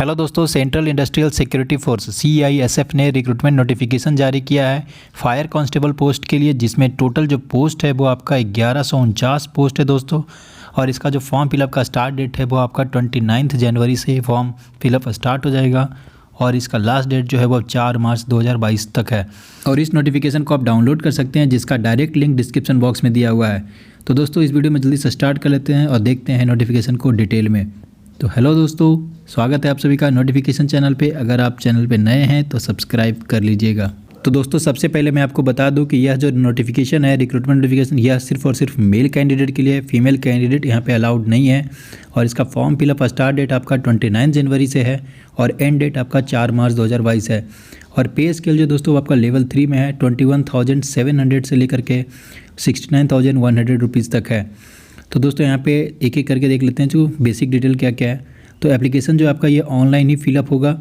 Hello दोस्तों, central industrial security force CISF ने recruitment notification जारी किया है फायर कांस्टेबल पोस्ट के लिए, जिसमें टोटल जो पोस्ट है वो आपका 1149 पोस्ट है दोस्तों। और इसका जो फॉर्म फिलअप का स्टार्ट डेट है वो आपका 29 जनवरी से फॉर्म फिलअप स्टार्ट हो जाएगा और इसका लास्ट डेट जो है वो 4 मार्च 2022 तक है। और इस नोटिफिकेशन को आप डाउनलोड कर सकते हैं, जिसका डायरेक्ट लिंक डिस्क्रिप्शन बॉक्स में दिया हुआ है। तो दोस्तों इस वीडियो में जल्दी से स्टार्ट कर लेते हैं और देखते हैं नोटिफिकेशन को डिटेल में। तो हेलो दोस्तों, स्वागत है आप सभी का नोटिफिकेशन चैनल पे। अगर आप चैनल पे नए हैं तो सब्सक्राइब कर लीजिएगा। तो दोस्तों सबसे पहले मैं आपको बता दूं कि यह जो नोटिफिकेशन है, रिक्रूटमेंट नोटिफिकेशन, यह सिर्फ और सिर्फ मेल कैंडिडेट के लिए है। फीमेल कैंडिडेट यहाँ पे अलाउड नहीं है। और इसका फॉर्म फिलअप स्टार्ट डेट आपका 29 जनवरी से है और एंड डेट आपका 4 मार्च 2022 है। और पे स्केल जो दोस्तों आपका लेवल 3 में है 21,700 से लेकर के 69,100 रुपीज़ तक है। तो दोस्तों यहाँ पे एक एक करके देख लेते हैं जो बेसिक डिटेल क्या क्या है। तो एप्लीकेशन जो आपका ये ऑनलाइन ही फिलअप होगा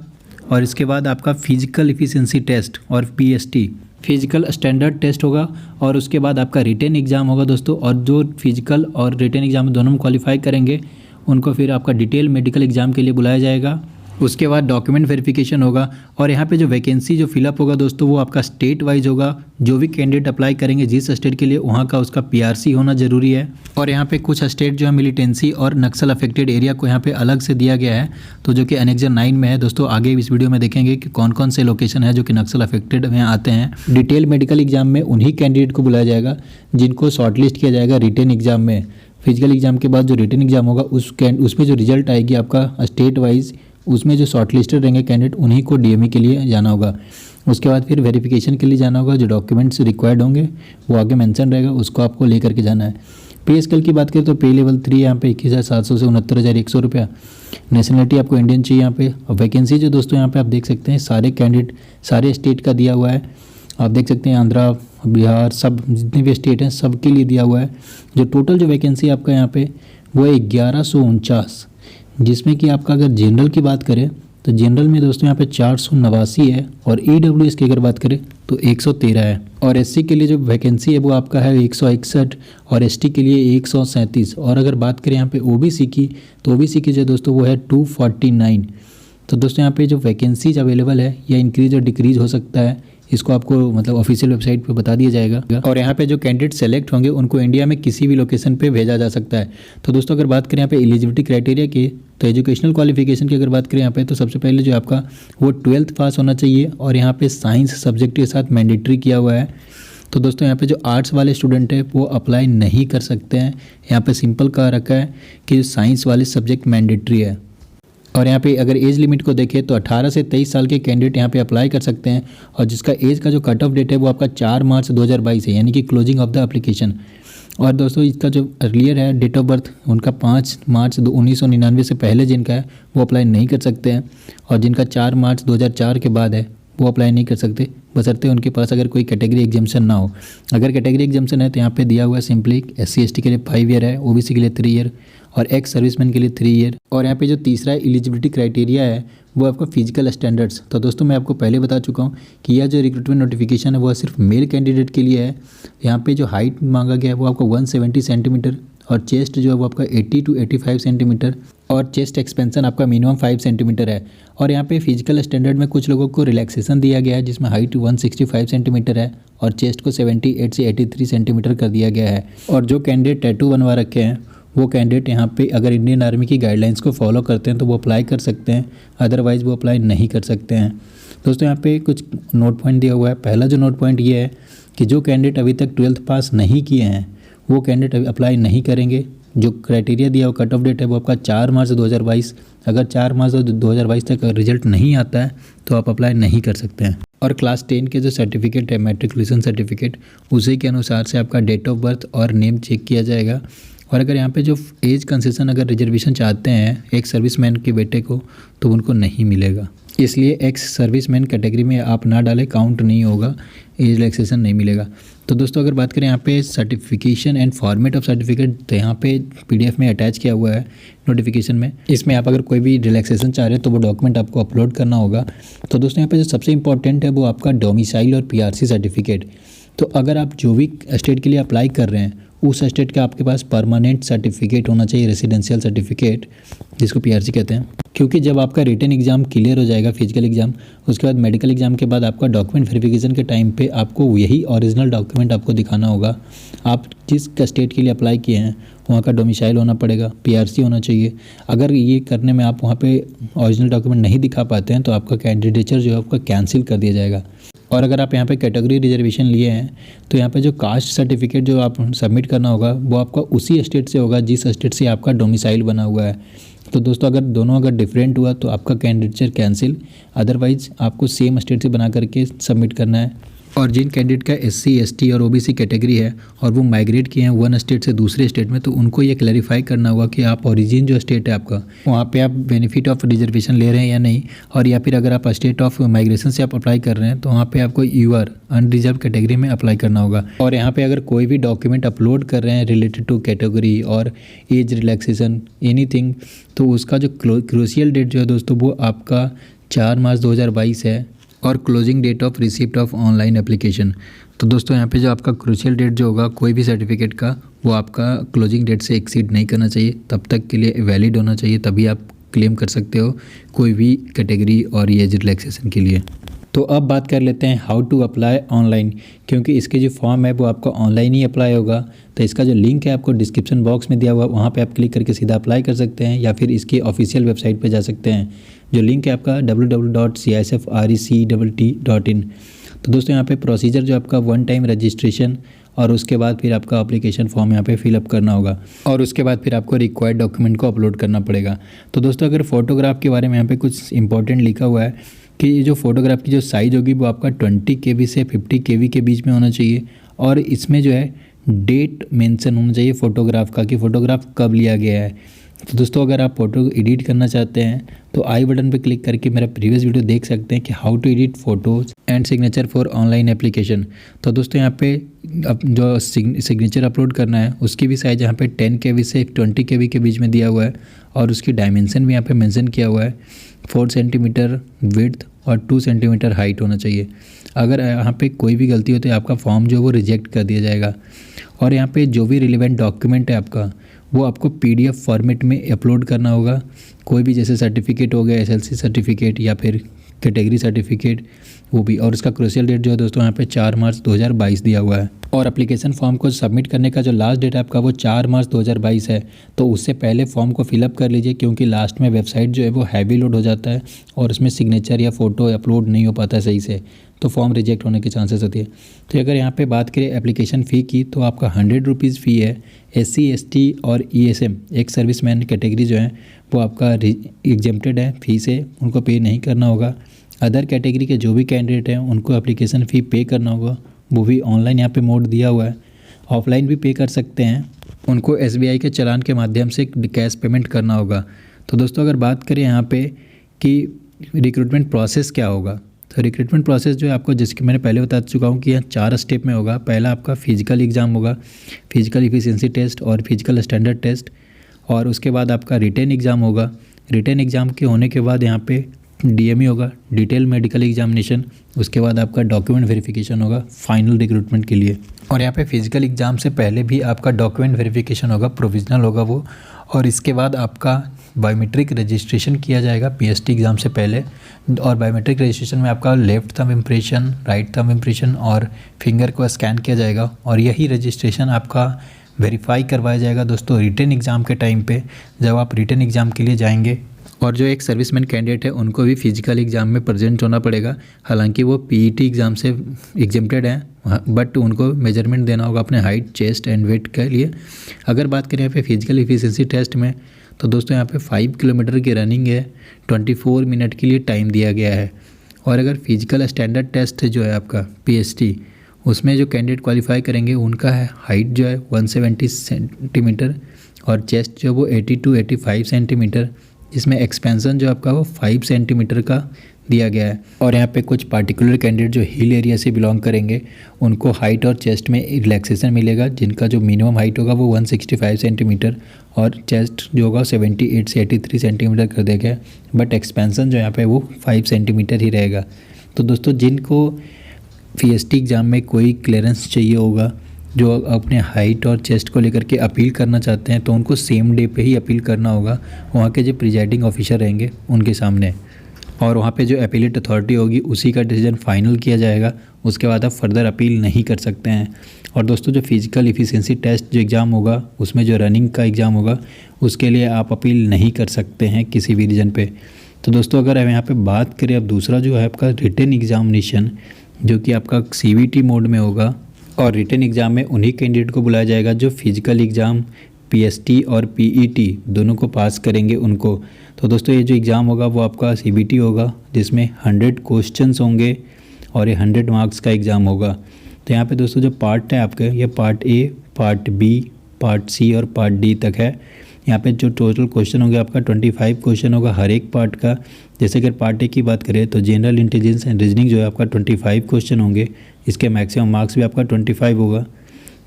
और इसके बाद आपका फिजिकल एफिशिएंसी टेस्ट और PST फिजिकल स्टैंडर्ड टेस्ट होगा और उसके बाद आपका रिटन एग्ज़ाम होगा दोस्तों। और जो फिजिकल और रिटन एग्ज़ाम दोनों में क्वालिफाई करेंगे उनको फिर आपका डिटेल मेडिकल एग्ज़ाम के लिए बुलाया जाएगा। उसके बाद डॉक्यूमेंट वेरिफिकेशन होगा और यहाँ पे जो वैकेंसी जो फिलअप होगा दोस्तों वो आपका स्टेट वाइज होगा। जो भी कैंडिडेट अप्लाई करेंगे जिस स्टेट के लिए, वहाँ का उसका PRC होना ज़रूरी है। और यहाँ पे कुछ स्टेट जो है मिलिटेंसी और नक्सल अफेक्टेड एरिया को यहाँ पे अलग से दिया गया है, तो जो कि एनेक्जर 9 में है दोस्तों। आगे इस वीडियो में देखेंगे कि कौन कौन से लोकेशन है जो कि नक्सल अफेक्टेड में आते हैं। डिटेल मेडिकल एग्जाम में उन्हीं कैंडिडेट को बुलाया जाएगा जिनको शॉर्टलिस्ट किया जाएगा रिटन एग्जाम में। फिजिकल एग्जाम के बाद जो रिटन एग्जाम होगा उसमें जो रिजल्ट आएगी आपका स्टेट वाइज, उसमें जो शॉर्टलिस्टेड रहेंगे कैंडिडेट उन्हीं को DME के लिए जाना होगा। उसके बाद फिर वेरिफिकेशन के लिए जाना होगा। जो डॉक्यूमेंट्स रिक्वायर्ड होंगे वो आगे मेंशन रहेगा, उसको आपको लेकर के जाना है। पे स्केल की बात करें तो पे लेवल 3 यहाँ पे 21,700 से 69,100 रुपया। नेशनलिटी आपको इंडियन चाहिए यहाँ पे। और वैकेंसी जो दोस्तों यहाँ पे आप देख सकते हैं सारे कैंडिडेट सारे स्टेट का दिया हुआ है। आप देख सकते हैं आंध्रा, बिहार, सब जितने भी स्टेट हैं सबके लिए दिया हुआ है। जो टोटल जो वैकेंसी आपका यहाँ पे वो है 1149, जिसमें कि आपका अगर जनरल की बात करें तो जनरल में दोस्तों यहाँ पे 489 है और EWS की अगर बात करें तो 113 है। और SC के लिए जो वैकेंसी है वो आपका है 161 और ST के लिए 137। और अगर बात करें यहाँ पे OBC की तो OBC की जो दोस्तों वो है 249। तो दोस्तों यहाँ पे जो वैकेंसीज अवेलेबल है या इंक्रीज और डिक्रीज हो सकता है, इसको आपको मतलब ऑफिशियल वेबसाइट पे बता दिया जाएगा। और यहाँ पे जो कैंडिडेट सेलेक्ट होंगे उनको इंडिया में किसी भी लोकेशन पे भेजा जा सकता है। तो दोस्तों अगर बात करें यहाँ पे एलिजिबिलिटी क्राइटेरिया की, तो एजुकेशनल क्वालिफिकेशन की अगर बात करें यहाँ पे तो सबसे पहले जो आपका वो 12th पास होना चाहिए और यहाँ पे साइंस सब्जेक्ट के साथ मैंडेटरी किया हुआ है। तो दोस्तों यहाँ पे जो आर्ट्स वाले स्टूडेंट है वो अप्लाई नहीं कर सकते हैं। यहाँ पे सिंपल कह रखा है कि साइंस वाले सब्जेक्ट मैंडेटरी है। और यहाँ पे अगर एज लिमिट को देखें तो 18 से 23 साल के कैंडिडेट यहाँ पे अप्लाई कर सकते हैं। और जिसका एज का जो कट ऑफ डेट है वो आपका 4 मार्च 2022 है, यानी कि क्लोजिंग ऑफ द एप्लीकेशन। और दोस्तों इसका जो अर्लियर है डेट ऑफ बर्थ उनका 5 मार्च 1999 से पहले जिनका है वो अप्लाई नहीं कर सकते हैं। और जिनका 4 मार्च 2004 के बाद है वो अप्लाई नहीं कर सकते, बशर्ते उनके पास अगर कोई कैटेगरी एग्जाम्शन ना हो। अगर कैटेगरी एग्जाम्शन है तो यहाँ पे दिया हुआ है सिंपली SC ST के लिए 5 ईयर है, OBC के लिए 3 ईयर और एक्स सर्विसमैन के लिए 3 ईयर। और यहाँ पे जो तीसरा एलिजिबिलिटी क्राइटेरिया है वो आपका फिजिकल स्टैंडर्ड्स। तो दोस्तों मैं आपको पहले बता चुका हूँ कि यह जो रिक्रूटमेंट नोटिफिकेशन है वो सिर्फ मेल कैंडिडेट के लिए है। यहाँ पे जो हाइट मांगा गया है वो आपका 170 सेंटीमीटर और चेस्ट जो है वो आपका 80 to 85 सेंटीमीटर और चेस्ट एक्सपेंशन आपका मिनिमम 5 सेंटीमीटर है। और यहाँ पे फिजिकल स्टैंडर्ड में कुछ लोगों को रिलैक्सेशन दिया गया है, जिसमें हाइट 165 सेंटीमीटर है और चेस्ट को 78 से 83 सेंटीमीटर कर दिया गया है। और जो कैंडिडेट टैटू बनवा रखे हैं वो कैंडिडेट यहाँ पे अगर इंडियन आर्मी की गाइडलाइंस को फॉलो करते हैं तो वो अप्लाई कर सकते हैं, अदरवाइज़ वो अप्लाई नहीं कर सकते हैं। दोस्तों यहाँ पे कुछ नोट पॉइंट दिया हुआ है। पहला जो नोट पॉइंट ये है कि जो कैंडिडेट अभी तक 12th पास नहीं किए हैं वो कैंडिडेट अभी अप्लाई नहीं करेंगे। जो क्राइटेरिया दिया हुआ कट ऑफ डेट है वो आपका 4 मार्च 2022। अगर 4 मार्च 2022 तक रिजल्ट नहीं आता है तो आप अप्लाई नहीं कर सकते हैं। और क्लास 10 के जो सर्टिफिकेट है, मैट्रिकुलेशन सर्टिफिकेट, उसी के अनुसार से आपका डेट ऑफ बर्थ और नेम चेक किया जाएगा। और अगर यहाँ पे जो एज कंसेशन अगर रिजर्वेशन चाहते हैं एक सर्विसमैन के बेटे को तो उनको नहीं मिलेगा, इसलिए एक्स सर्विसमैन कैटेगरी में आप ना डालें, काउंट नहीं होगा, एज रिलैक्सेशन नहीं मिलेगा। तो दोस्तों अगर बात करें यहाँ पे certification and format of certificate, तो यहाँ पे PDF में अटैच किया हुआ है नोटिफिकेशन में। इसमें आप अगर कोई भी रिलैक्सेशन चाह रहे हैं तो वो डॉक्यूमेंट आपको अपलोड करना होगा। तो दोस्तों यहाँ पे जो सबसे इंपॉर्टेंट है वो आपका डोमिसाइल और PRC सर्टिफिकेट। तो अगर आप जो भी स्टेट के लिए अप्लाई कर रहे हैं उस स्टेट का आपके पास परमानेंट सर्टिफिकेट होना चाहिए, रेसिडेंशियल सर्टिफिकेट जिसको पीआरसी कहते हैं। क्योंकि जब आपका रिटन एग्ज़ाम क्लियर हो जाएगा, फिजिकल एग्ज़ाम, उसके बाद मेडिकल एग्ज़ाम के बाद आपका डॉक्यूमेंट वेरिफिकेशन के टाइम पे आपको यही ओरिजिनल डॉक्यूमेंट आपको दिखाना होगा। आप जिस स्टेट के लिए अप्लाई किए हैं वहाँ का डोमिसाइल होना पड़ेगा, पीआरसी होना चाहिए। अगर ये करने में आप वहाँ पे ओरिजिनल डॉक्यूमेंट नहीं दिखा पाते हैं तो आपका कैंडिडेचर जो है आपका कैंसिल कर दिया जाएगा। और अगर आप यहाँ पे कैटेगरी रिजर्वेशन लिए हैं तो यहाँ पे जो कास्ट सर्टिफिकेट जो आप सबमिट करना होगा वो आपका उसी स्टेट से होगा जिस स्टेट से आपका डोमिसाइल बना हुआ है। तो दोस्तों अगर दोनों डिफरेंट हुआ तो आपका कैंडिडेचर कैंसिल, अदरवाइज़ आपको सेम स्टेट से बना करके सबमिट करना है। और जिन कैंडिडेट का SC ST और OBC कैटेगरी है और वो माइग्रेट किए हैं वन स्टेट से दूसरे स्टेट में, तो उनको ये क्लैरिफाई करना होगा कि आप ओरिजिन जो स्टेट है आपका वहाँ पे आप बेनिफिट ऑफ रिजर्वेशन ले रहे हैं या नहीं। और या फिर अगर आप स्टेट ऑफ माइग्रेशन से आप अप्लाई कर रहे हैं तो वहाँ पे आपको यूआर अनरिजर्व कैटेगरी में अप्लाई करना होगा। और यहाँ पे अगर कोई भी डॉक्यूमेंट अपलोड कर रहे हैं रिलेटेड टू कैटेगरी और एज रिलैक्सेशन एनीथिंग, तो उसका जो क्रूशियल डेट जो है दोस्तों वो आपका 4 मार्च 2022 है और closing date of receipt of online application. तो दोस्तों यहाँ पे जो आपका क्रूशियल डेट जो होगा कोई भी सर्टिफिकेट का वो आपका क्लोजिंग डेट से एक्सीड नहीं करना चाहिए, तब तक के लिए वैलिड होना चाहिए, तभी आप क्लेम कर सकते हो कोई भी कैटेगरी और एज रिलैक्सेशन के लिए। तो अब बात कर लेते हैं हाउ टू अप्लाई ऑनलाइन, क्योंकि इसके जो फॉर्म है वो आपका ऑनलाइन ही अप्लाई होगा। तो इसका जो लिंक है आपको डिस्क्रिप्शन बॉक्स में दिया हुआ, वहाँ पे आप क्लिक करके सीधा अप्लाई कर सकते हैं या फिर इसकी ऑफिशियल वेबसाइट पे जा सकते हैं। जो लिंक है आपका www.csfrect.in। तो दोस्तों यहाँ पे प्रोसीजर जो आपका 1 टाइम रजिस्ट्रेशन और उसके बाद फिर आपका एप्लीकेशन फॉर्म यहाँ पे फिलअप करना होगा और उसके बाद फिर आपको रिक्वायर्ड डॉक्यूमेंट को अपलोड करना पड़ेगा। तो दोस्तों अगर फ़ोटोग्राफ के बारे में यहाँ पे कुछ इंपॉर्टेंट लिखा हुआ है कि ये जो फ़ोटोग्राफ की जो साइज़ होगी वो आपका 20 KB से 50 KB के बीच में होना चाहिए। और इसमें जो है डेट मेंशन होना चाहिए फ़ोटोग्राफ का कि फ़ोटोग्राफ कब लिया गया है। तो दोस्तों अगर आप फ़ोटो एडिट करना चाहते हैं तो आई बटन पर क्लिक करके मेरा प्रीवियस वीडियो देख सकते हैं कि how to edit photos and signature for online application. तो दोस्तों यहाँ पे अब जो सिग्नेचर अपलोड करना है उसकी भी साइज़ यहाँ पे 10 KB से 20 KB के बीच में दिया हुआ है और उसकी डायमेंशन भी यहाँ पे मेंशन किया हुआ है। 4 सेंटीमीटर विड्थ और 2 सेंटीमीटर हाइट होना चाहिए। अगर यहाँ पे कोई भी गलती होती है आपका फॉर्म जो है वो रिजेक्ट कर दिया जाएगा। और यहाँ पे जो भी रिलेवेंट डॉक्यूमेंट है आपका वो आपको PDF फॉर्मेट में अपलोड करना होगा। कोई भी जैसे सर्टिफिकेट हो गया, SLC सर्टिफिकेट या फिर कैटेगरी सर्टिफिकेट वो भी। और उसका क्रूशियल डेट जो है दोस्तों यहाँ पे 4 मार्च 2022 दिया हुआ है। और एप्लीकेशन फॉर्म को सबमिट करने का जो लास्ट डेट है आपका वो 4 मार्च 2022 है। तो उससे पहले फॉर्म को फिलअप कर लीजिए, क्योंकि लास्ट में वेबसाइट जो है वो हैवी लोड हो जाता है और उसमें सिग्नेचर या फ़ोटो अपलोड नहीं हो पाता है सही से, तो फॉर्म रिजेक्ट होने के चांसेस होती है। तो अगर यहाँ पे बात करें एप्लीकेशन फ़ी की तो आपका 100 रुपीज़ फ़ी है। SC ST और ESM एक सर्विसमैन कैटेगरी जो है वो आपका एग्जेम्प्टेड है, फ़ी से उनको पे नहीं करना होगा। अदर कैटेगरी के जो भी कैंडिडेट हैं उनको एप्लीकेशन फ़ी पे करना होगा, वो भी ऑनलाइन यहाँ पे मोड दिया हुआ है। ऑफलाइन भी पे कर सकते हैं, उनको SBI के चालान के माध्यम से कैश पेमेंट करना होगा। तो दोस्तों अगर बात करें यहाँ पे कि रिक्रूटमेंट प्रोसेस क्या होगा, तो रिक्रूटमेंट प्रोसेस जो है आपको जिसकी मैंने पहले बता चुका हूँ कि यह 4 स्टेप में होगा। पहला आपका फिजिकल एग्ज़ाम होगा, फिजिकल इफिशिएंसी टेस्ट और फिजिकल स्टैंडर्ड टेस्ट। और उसके बाद आपका रिटन एग्ज़ाम होगा। रिटन एग्ज़ाम के होने के बाद यहाँ पे DME होगा, डिटेल मेडिकल एग्जामिनेशन। उसके बाद आपका डॉक्यूमेंट वेरिफिकेशन होगा फाइनल रिक्रूटमेंट के लिए। और यहाँ पे फिजिकल एग्ज़ाम से पहले भी आपका डॉक्यूमेंट वेरिफिकेशन होगा, प्रोविजनल होगा वो। और इसके बाद आपका बायोमेट्रिक रजिस्ट्रेशन किया जाएगा PST एग्ज़ाम से पहले। और बायोमेट्रिक रजिस्ट्रेशन में आपका left thumb impression, right thumb impression और फिंगर को स्कैन किया जाएगा। और यही रजिस्ट्रेशन आपका वेरीफाई करवाया जाएगा दोस्तों रिटन एग्ज़ाम के टाइम पे, जब आप रिटन एग्ज़ाम के लिए जाएंगे। और जो एक सर्विसमैन कैंडिडेट है उनको भी फिजिकल एग्ज़ाम में प्रेजेंट होना पड़ेगा। हालांकि वो PET एग्ज़ाम से एग्जेम्प्टेड हैं, बट उनको मेजरमेंट देना होगा अपने हाइट, चेस्ट एंड वेट के लिए। अगर बात करें यहाँ पे फिजिकल एफिशिएंसी टेस्ट में, तो दोस्तों यहाँ पे 5 किलोमीटर की रनिंग है, 24 मिनट के लिए टाइम दिया गया है। और अगर फिजिकल स्टैंडर्ड टेस्ट जो है आपका PST, उसमें जो कैंडिडेट क्वालिफाई करेंगे उनका है हाइट जो है 170 सेंटीमीटर और चेस्ट जो वो 80 to 85 सेंटीमीटर, जिसमें एक्सपेंसन जो आपका वो 5 सेंटीमीटर का दिया गया है। और यहाँ पे कुछ पार्टिकुलर कैंडिडेट जो हिल एरिया से बिलोंग करेंगे उनको हाइट और चेस्ट में रिलैक्सेशन मिलेगा, जिनका जो मिनिमम हाइट होगा वो 165 सेंटीमीटर और चेस्ट जो होगा 78 से 83 सेंटीमीटर कर दिया गया, बट एक्सपेंसन जो यहाँ पे वो 5 सेंटीमीटर ही रहेगा। तो दोस्तों जिनको पीएसटी एग्ज़ाम में कोई क्लियरेंस चाहिए होगा, जो अपने हाइट और चेस्ट को लेकर के अपील करना चाहते हैं तो उनको सेम डे पे ही अपील करना होगा वहाँ के जो प्रिजाइडिंग ऑफिसर रहेंगे उनके सामने, और वहाँ पे जो अपीलेट अथॉरिटी होगी उसी का डिसीजन फाइनल किया जाएगा। उसके बाद आप फर्दर अपील नहीं कर सकते हैं। और दोस्तों जो फिजिकल एफिशिएंसी टेस्ट जो एग्ज़ाम होगा उसमें जो रनिंग का एग्ज़ाम होगा उसके लिए आप अपील नहीं कर सकते हैं किसी भी रीजन पे। तो दोस्तों अगर हम यहाँ पे बात करें अब दूसरा जो है आपका रिटन एग्जामिनेशन, जो कि आपका CBT मोड में होगा, और रिटन एग्ज़ाम में उन्हीं कैंडिडेट को बुलाया जाएगा जो फिजिकल एग्ज़ाम PST और PET दोनों को पास करेंगे उनको। तो दोस्तों ये जो एग्ज़ाम होगा वो आपका CBT होगा, जिसमें 100 क्वेश्चंस होंगे और ये 100 मार्क्स का एग्ज़ाम होगा। तो यहाँ पे दोस्तों जो पार्ट है आपके, ये part A, part B, part C और पार्ट D तक है। यहाँ पे जो टोटल क्वेश्चन होंगे आपका 25 क्वेश्चन होगा हर एक पार्ट का। जैसे अगर पार्ट A की बात करें तो जनरल इंटेलिजेंस एंड रीजनिंग जो है आपका 25 क्वेश्चन होंगे, इसके मैक्सिमम मार्क्स भी आपका 25 होगा।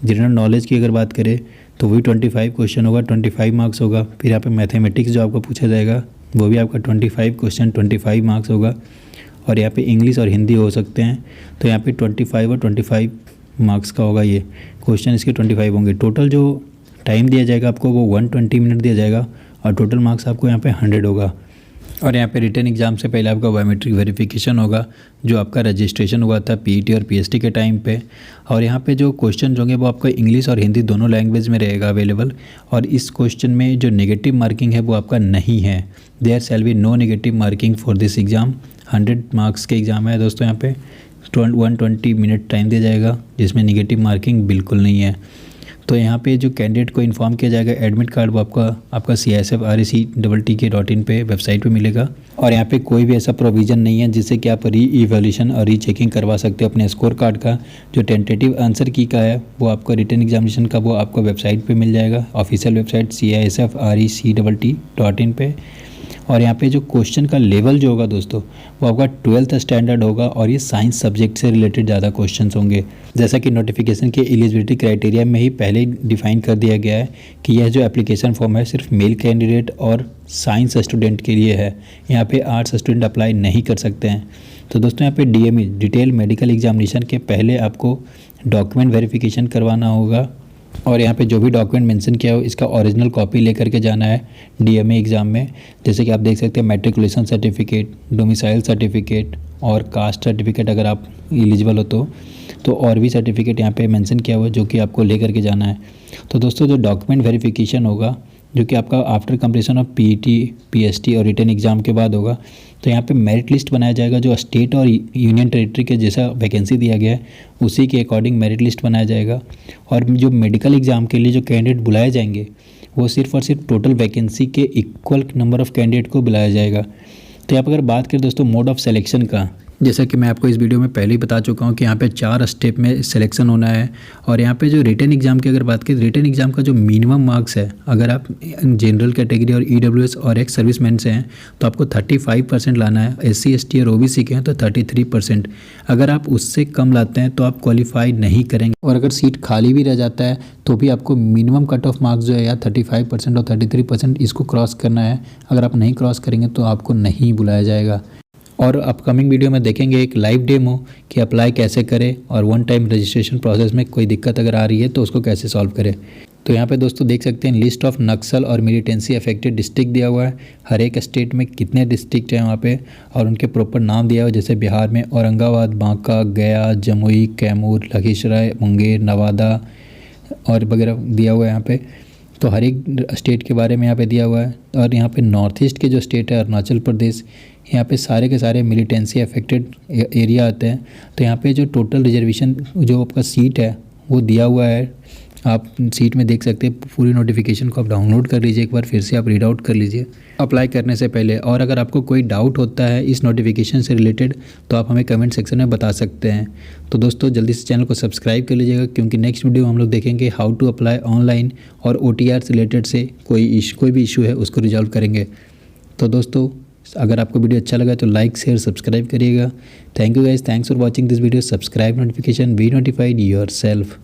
जनरल नॉलेज की अगर बात करें तो वही 25 क्वेश्चन होगा, 25 मार्क्स होगा। फिर यहाँ पे मैथमेटिक्स जो आपको पूछा जाएगा वो भी आपका 25 क्वेश्चन 25 मार्क्स होगा। और यहाँ पे इंग्लिश और हिंदी हो सकते हैं, तो यहाँ पे 25 और 25 मार्क्स का होगा। ये क्वेश्चन इसके 25 होंगे। टोटल जो टाइम दिया जाएगा आपको वो 120 मिनट दिया जाएगा और टोटल मार्क्स आपको यहाँ पे 100 होगा। और यहाँ पे रिटन एग्ज़ाम से पहले आपका बायोमेट्रिक वेरिफिकेशन होगा, जो आपका रजिस्ट्रेशन हुआ था PET और PST के टाइम पे। और यहाँ पे जो क्वेश्चन होंगे वो आपका इंग्लिश और हिंदी दोनों लैंग्वेज में रहेगा अवेलेबल। और इस क्वेश्चन में जो नेगेटिव मार्किंग है वो आपका नहीं है। There shall be no negative marking for this exam. 100 marks के एग्ज़ाम है दोस्तों। यहाँ पे 120 मिनट टाइम दिया जाएगा, जिसमें नेगेटिव मार्किंग बिल्कुल नहीं है। तो यहाँ पे जो कैंडिडेट को इन्फॉर्म किया जाएगा एडमिट कार्ड वो आपका CISF.REC.in पे वेबसाइट पे मिलेगा। और यहाँ पे कोई भी ऐसा प्रोविज़न नहीं है जिससे कि आप री-इवैल्यूएशन और रीचेकिंग करवा सकते हो अपने स्कोर कार्ड का। जो टेंटेटिव आंसर की का है वो आपका रिटन एग्जामिनेशन का वो आपको वेबसाइट पे मिल जाएगा, ऑफिशियल वेबसाइट CISF.REC.in पे। और यहाँ पे जो क्वेश्चन का लेवल जो होगा दोस्तों वो आपका 12th स्टैंडर्ड होगा, और ये साइंस सब्जेक्ट से रिलेटेड ज़्यादा क्वेश्चंस होंगे। जैसा कि नोटिफिकेशन के एलिजिबिलिटी क्राइटेरिया में ही पहले डिफाइन कर दिया गया है कि यह जो एप्लीकेशन फॉर्म है सिर्फ मेल कैंडिडेट और साइंस स्टूडेंट के लिए है। यहाँ पे आर्ट्स स्टूडेंट अप्लाई नहीं कर सकते हैं। तो दोस्तों यहाँ पे DME डिटेल मेडिकल एग्जामिनेशन के पहले आपको डॉक्यूमेंट वेरिफिकेशन करवाना होगा, और यहाँ पे जो भी डॉक्यूमेंट मेंशन किया हो इसका ओरिजिनल कॉपी लेकर के जाना है DME एग्ज़ाम में। जैसे कि आप देख सकते हैं मैट्रिकुलेशन सर्टिफिकेट, डोमिसाइल सर्टिफिकेट और कास्ट सर्टिफिकेट अगर आप एलिजिबल हो तो और भी सर्टिफिकेट यहाँ पे मेंशन किया हुआ है जो कि आपको लेकर के जाना है। तो दोस्तों जो डॉक्यूमेंट वेरिफिकेशन होगा जो कि आपका after completion of PET, PST और रिटन एग्ज़ाम के बाद होगा, तो यहाँ पे मेरिट लिस्ट बनाया जाएगा। जो स्टेट और यूनियन टेरिटरी के जैसा वैकेंसी दिया गया है उसी के अकॉर्डिंग मेरिट लिस्ट बनाया जाएगा। और जो मेडिकल एग्ज़ाम के लिए जो कैंडिडेट बुलाए जाएंगे वो सिर्फ और सिर्फ टोटल वैकेंसी के इक्वल नंबर ऑफ़ कैंडिडेट को बुलाया जाएगा। तो यहाँ पर अगर बात करें दोस्तों मोड ऑफ सिलेक्शन का, जैसा कि मैं आपको इस वीडियो में पहले ही बता चुका हूँ कि यहाँ पे 4 स्टेप में सिलेक्शन होना है। और यहाँ पे जो रिटन एग्ज़ाम की अगर बात करें, रिटन एग्ज़ाम का जो मिनिमम मार्क्स है, अगर आप जनरल कैटेगरी और EWS और एक्स सर्विसमैन से हैं तो आपको 35% लाना है। SC ST और OBC के हैं तो 33%। अगर आप उससे कम लाते हैं तो आप क्वालिफाई नहीं करेंगे। और अगर सीट खाली भी रह जाता है तो भी आपको मिनिमम कट ऑफ मार्क्स जो है या 35% और 33% इसको क्रॉस करना है। अगर आप नहीं क्रॉस करेंगे तो आपको नहीं बुलाया जाएगा। और अपकमिंग वीडियो में देखेंगे एक लाइव डेमो कि अप्लाई कैसे करें, और वन टाइम रजिस्ट्रेशन प्रोसेस में कोई दिक्कत अगर आ रही है तो उसको कैसे सॉल्व करें। तो यहाँ पे दोस्तों देख सकते हैं लिस्ट ऑफ नक्सल और मिलिटेंसी अफेक्टेड डिस्ट्रिक्ट दिया हुआ है। हर एक स्टेट में कितने डिस्ट्रिक्ट हैं वहाँ पे और उनके प्रॉपर नाम दिया हुआ है। जैसे बिहार में औरंगाबाद, बांका, गया, जमुई, कैमूर, लखीसराय, मुंगेर, नवादा और वगैरह दिया हुआ है यहाँ पे। तो हर एक स्टेट के बारे में यहाँ पे दिया हुआ है। और यहाँ पे नॉर्थ ईस्ट के जो स्टेट है अरुणाचल प्रदेश, यहाँ पे सारे के सारे मिलिटेंसी अफेक्टेड एरिया आते हैं। तो यहाँ पे जो टोटल रिजर्वेशन जो आपका सीट है वो दिया हुआ है, आप सीट में देख सकते हैं। पूरी नोटिफिकेशन को आप डाउनलोड कर लीजिए, एक बार फिर से आप रीड आउट कर लीजिए अप्लाई करने से पहले। और अगर आपको कोई डाउट होता है इस नोटिफिकेशन से रिलेटेड तो आप हमें कमेंट सेक्शन में बता सकते हैं। तो दोस्तों जल्दी से चैनल को सब्सक्राइब कर लीजिएगा, क्योंकि नेक्स्ट वीडियो हम लोग देखेंगे हाउ टू अप्लाई ऑनलाइन और OTR से रिलेटेड से कोई भी इशू है उसको रिजॉल्व करेंगे। तो दोस्तों अगर आपको वीडियो अच्छा लगा तो लाइक शेयर सब्सक्राइब करिएगा। Thank you guys, thanks for watching this video. Subscribe, notification, be notified yourself.